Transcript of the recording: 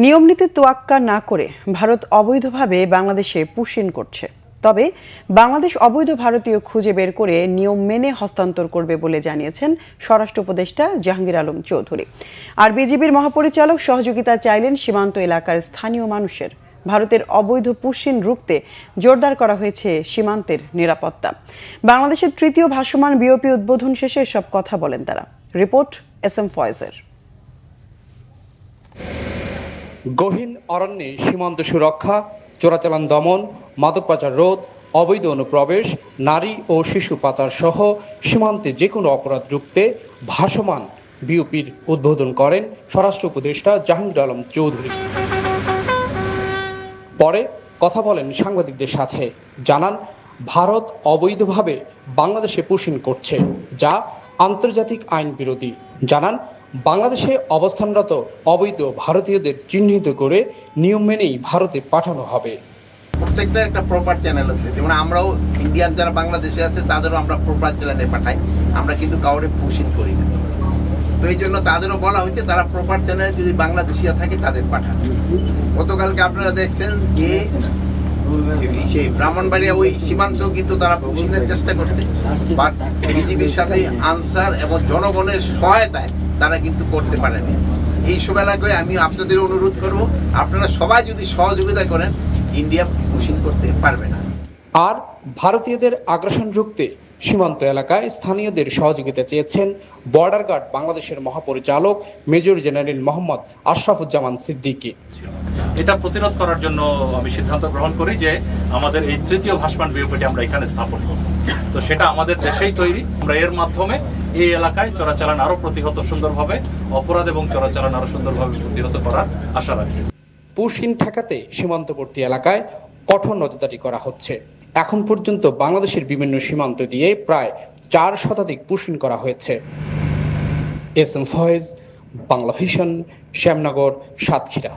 নিয়মনীতি তোয়াক্কা না করে ভারত অবৈধভাবে বাংলাদেশে পুশিন করছে। তবে বাংলাদেশ অবৈধ ভারতীয় খুঁজে বের করে নিয়ম মেনে হস্তান্তর করবে বলে জানিয়েছেন স্বরাষ্ট্র উপদেষ্টা জাহাঙ্গীর আলম চৌধুরী। আর বিজিবির মহাপরিচালক সহযোগিতা চাইলেন সীমান্ত এলাকার স্থানীয় মানুষের। ভারতের অবৈধ পুশিন রুখতে জোরদার করা হয়েছে সীমান্তের নিরাপত্তা। বাংলাদেশের তৃতীয় ভাসমান বিওপি উদ্বোধন শেষে এসব কথা বলেন তারা। Report SM ফয়েজের। গহীন অরণ্যে সীমান্ত সুরক্ষা, চোরাচালান দমন, মাদক পাচার রোধ, অবৈধ অনুপ্রবেশ, নারী ও শিশু পাচার সহ সীমান্তে যে কোনো অপরাধ রুখতে ভাসমান বিওপির উদ্বোধন করেন স্বরাষ্ট্র উপদেষ্টা জাহাঙ্গীর আলম চৌধুরী। পরে কথা বলেন সাংবাদিকদের সাথে, জানান ভারত অবৈধভাবে বাংলাদেশে পুশিন করছে, যা আন্তর্জাতিক আইন বিরোধী। জানান বাংলাদেশে অবস্থানরত অবৈধ ভারতীয়দের চিহ্নিত করে নিয়ম মেনেই ভারতে পাঠানো হবে। প্রত্যেকটা একটা প্রপার চ্যানেল আছে, যেমন আমরাও ইন্ডিয়ান যারা বাংলাদেশে আছে তাদেরও আমরা প্রপার চ্যানেলে পাঠাই, আমরা কিন্তু কাউরে পুশিং করি না। তো এই জন্য তাদেরও বলা হয়েছে তারা প্রপার চ্যানেলে যদি বাংলাদেশিয়া থাকে তাদের পাঠান। গতকালকে আপনারা দেখছেন যে সেই ব্রাহ্মণবাড়িয়া ওই সীমান্ত কিন্তু তারা পুশিংয়ের চেষ্টা করছে, বাট বিজিবির সাথে আনসার এবং জনগণের সহায়তায় তারা কিন্তু করতে পারেনি। এই সব এলাকায় আমি আপনাদের অনুরোধ করব, আপনারা সবাই যদি সহযোগিতা করেন ইন্ডিয়া পুশিং করতে পারবে না। আর ভারতীয়দের আগ্রাসন রুখতে সীমান্ত এলাকায় স্থানীয়দের সহযোগিতা চেয়েছেন বর্ডার গার্ড বাংলাদেশের মহাপরিচালক মেজর জেনারেল মোহাম্মদ আশরাফুজ্জামান সিদ্দিকী। এটা প্রতিরোধ করার জন্য আমি সিদ্ধান্ত গ্রহণ করি যে আমাদের এই তৃতীয় ভাসমান বিওপিটি আমরা এখানে স্থাপন করব। তো সেটা আমাদের দেশেই তৈরি। আমরা এর মাধ্যমে এই এলাকায় চোরাচালান আরো প্রতিহত সুন্দরভাবে, অপরাধ এবং চোরাচালান আরো সুন্দরভাবে প্রতিহত করার আশা রাখি। পুশিন ঠেকাতে সীমান্তবর্তী এলাকায় কঠোর নজরদারি করা হচ্ছে। এখন পর্যন্ত বাংলাদেশের বিভিন্ন সীমান্ত দিয়ে প্রায় 4 শতাধিক পুশিন করা হয়েছে। SM Foyez, Bangla vision, Shyamnagar, Satkhira.